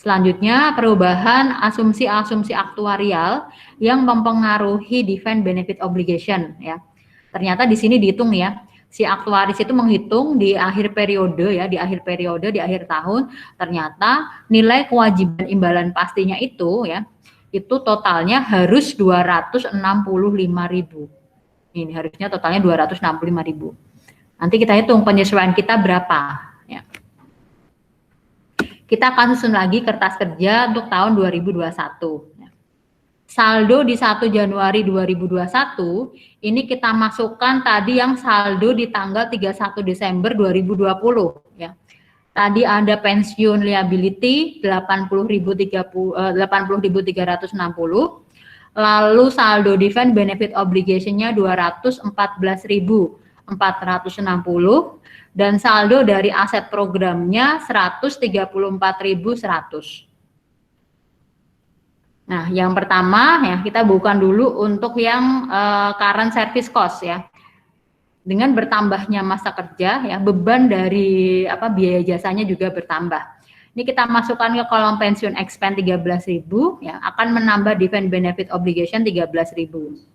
Selanjutnya perubahan asumsi-asumsi aktuarial yang mempengaruhi defined benefit obligation ya. Ternyata di sini dihitung ya. Si aktuaris itu menghitung di akhir periode ya, di akhir tahun ternyata nilai kewajiban imbalan pastinya itu ya, itu totalnya harus 265.000. Ini harusnya totalnya 265.000. Nanti kita hitung penyesuaian kita berapa ya. Kita akan susun lagi kertas kerja untuk tahun 2021. Saldo di 1 Januari 2021, ini kita masukkan tadi yang saldo di tanggal 31 Desember 2020. Ya. Tadi ada pensiun liability 80.360, lalu saldo defined benefit obligation-nya 214.460, dan saldo dari aset programnya 134.100. Nah, yang pertama ya kita bukan dulu untuk yang current service cost ya. Dengan bertambahnya masa kerja ya, beban dari biaya jasanya juga bertambah. Ini kita masukkan ke kolom pensiun expense 13.000 ya, akan menambah defined benefit obligation 13.000.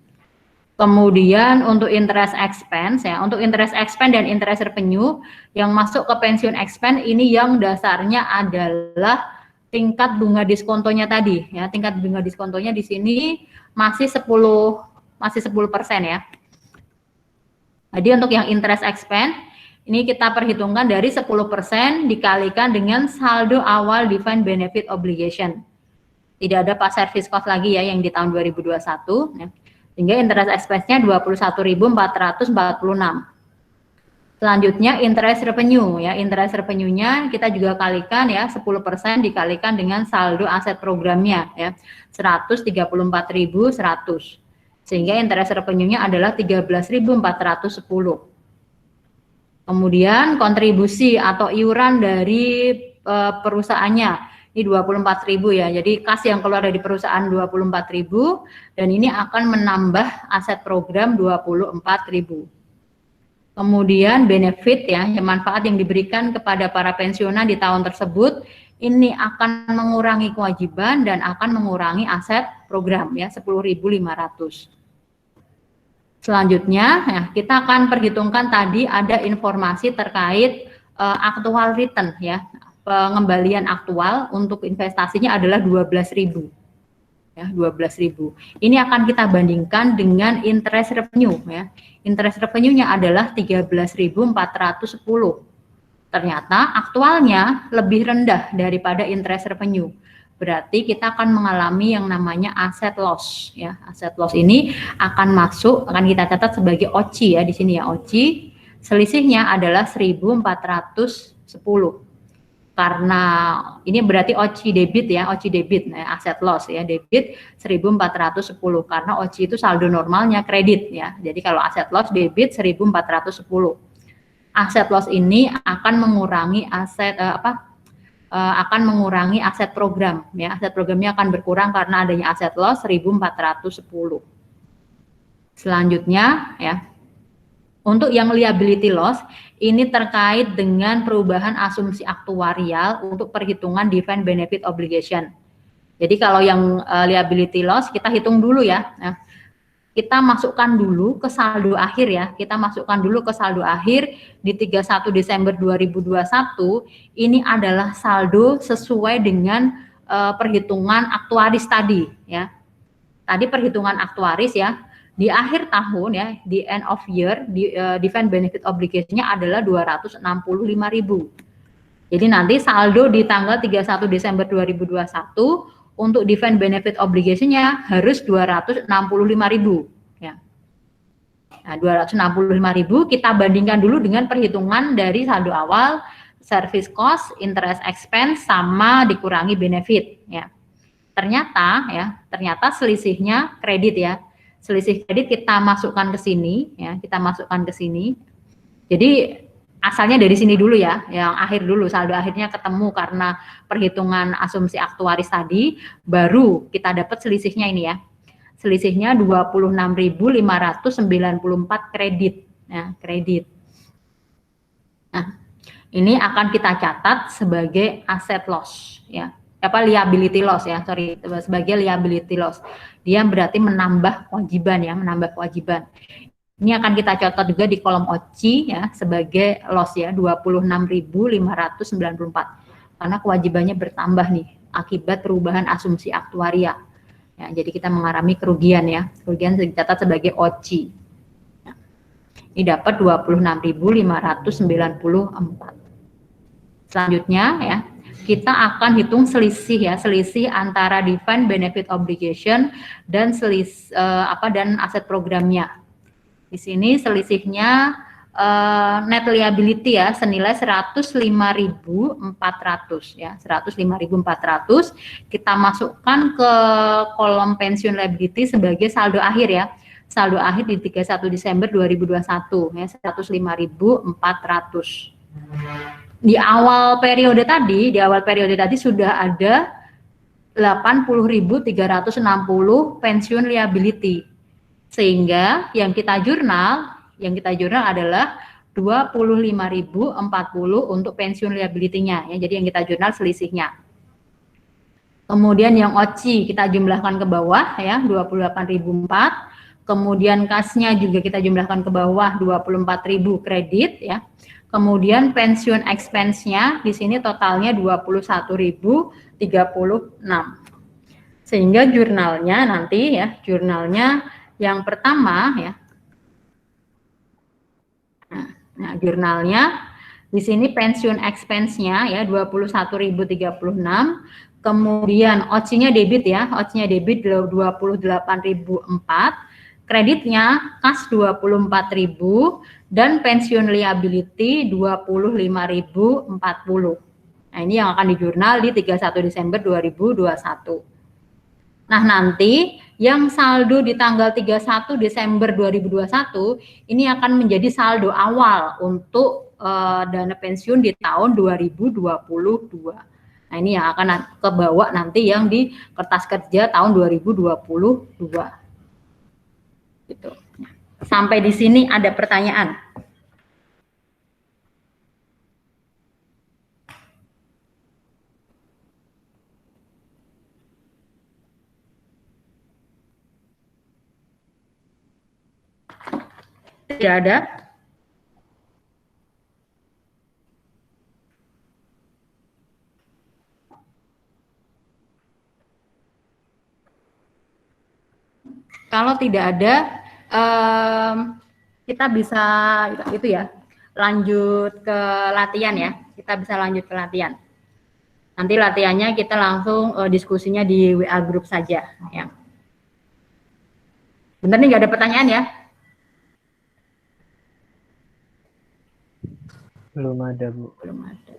Kemudian untuk interest expense ya, untuk interest expense dan interest revenue yang masuk ke pensiun expense ini yang dasarnya adalah tingkat bunga diskontonya tadi ya. Tingkat bunga diskontonya di sini masih 10% ya. Jadi untuk yang interest expense ini kita perhitungkan dari 10% dikalikan dengan saldo awal defined benefit obligation. Tidak ada pas service cost lagi ya yang di tahun 2021 ya. Sehingga interest expense-nya 21.446. Selanjutnya interest revenue ya. Interest revenue-nya kita juga kalikan ya, 10% dikalikan dengan saldo aset programnya ya, 134.100. Sehingga interest revenue-nya adalah 13.410. Kemudian kontribusi atau iuran dari perusahaannya ini 24.000 ya. Jadi kas yang keluar dari perusahaan 24.000 dan ini akan menambah aset program 24.000. Kemudian benefit ya, manfaat yang diberikan kepada para pensiunan di tahun tersebut ini akan mengurangi kewajiban dan akan mengurangi aset program ya, 10.500. Selanjutnya ya, kita akan perhitungkan tadi ada informasi terkait actual return ya. Pengembalian aktual untuk investasinya adalah 12.000. Ya, 12.000. Ini akan kita bandingkan dengan interest revenue ya. Interest revenue-nya adalah 13.410. Ternyata aktualnya lebih rendah daripada interest revenue. Berarti kita akan mengalami yang namanya asset loss ya. Asset loss ini akan kita catat sebagai OCI ya, di sini ya OCI. Selisihnya adalah 1.410. karena ini berarti OCI debit ya, OCI debit, aset loss ya, debit 1.410 karena OCI itu saldo normalnya kredit ya. Jadi kalau aset loss debit 1.410. Aset loss ini akan mengurangi akan mengurangi aset program ya. Aset programnya akan berkurang karena adanya aset loss 1.410. Selanjutnya ya. Untuk yang liability loss, ini terkait dengan perubahan asumsi aktuarial untuk perhitungan defined benefit obligation. Jadi kalau yang liability loss, kita hitung dulu ya. Nah, kita masukkan dulu ke saldo akhir ya. Kita masukkan dulu ke saldo akhir di 31 Desember 2021. Ini adalah saldo sesuai dengan perhitungan aktuaris tadi ya. Tadi perhitungan aktuaris ya. Di akhir tahun ya, di end of year, di defined benefit obligation-nya adalah 265.000. Jadi nanti saldo di tanggal 31 Desember 2021 untuk defined benefit obligation-nya harus 265.000 ya. Nah, 265.000 kita bandingkan dulu dengan perhitungan dari saldo awal, service cost, interest expense sama dikurangi benefit ya. Ternyata selisihnya kredit ya. Selisih kredit kita masukkan ke sini ya, kita masukkan ke sini. Jadi asalnya dari sini dulu ya, yang akhir dulu, saldo akhirnya ketemu karena perhitungan asumsi aktuaris tadi, baru kita dapat selisihnya ini ya. Selisihnya 26.594 kredit ya, kredit. Nah, ini akan kita catat sebagai aset loss ya. Liability loss ya, sebagai liability loss. Dia berarti menambah kewajiban ya, menambah kewajiban. Ini akan kita catat juga di kolom OCI ya sebagai loss ya, 26.594. Karena kewajibannya bertambah nih akibat perubahan asumsi aktuaria. Ya, jadi kita mengalami kerugian ya. Kerugian dicatat sebagai OCI. Ya. Ini dapat 26.594. Selanjutnya ya, kita akan hitung selisih ya, selisih antara defined benefit obligation dan dan aset programnya. Di sini selisihnya net liability ya senilai 105.400 ya, 105.400 kita masukkan ke kolom pensiun liability sebagai saldo akhir ya. Saldo akhir di 31 Desember 2021 ya, 105.400. Di awal periode tadi sudah ada 80.360 pensiun liability. Sehingga yang kita jurnal adalah 25.040 untuk pensiun liability-nya ya. Jadi yang kita jurnal selisihnya. Kemudian yang OCI kita jumlahkan ke bawah ya, 28.004. Kemudian kasnya juga kita jumlahkan ke bawah, 24.000 kredit ya. Kemudian pensiun expense-nya di sini totalnya 21.036. Sehingga jurnalnya nanti ya, jurnalnya yang pertama ya. Nah, jurnalnya di sini pensiun expense-nya ya 21.036. Kemudian OCI-nya debit ya, OCI-nya debit 28.004. Kreditnya kas 24.000 dan pensiun liability 25.040. Nah, ini yang akan dijurnal di 31 Desember 2021. Nah, nanti yang saldo di tanggal 31 Desember 2021 ini akan menjadi saldo awal untuk dana pensiun di tahun 2022. Nah, ini yang akan kebawa nanti yang di kertas kerja tahun 2022. Gitu. Sampai di sini ada pertanyaan? Tidak ada? Kalau tidak ada, kita bisa itu ya, lanjut ke latihan ya. Kita bisa lanjut ke latihan. Nanti latihannya kita langsung diskusinya di WA group saja ya. Bener nih, nggak ada pertanyaan ya? Belum ada, Bu. Belum ada.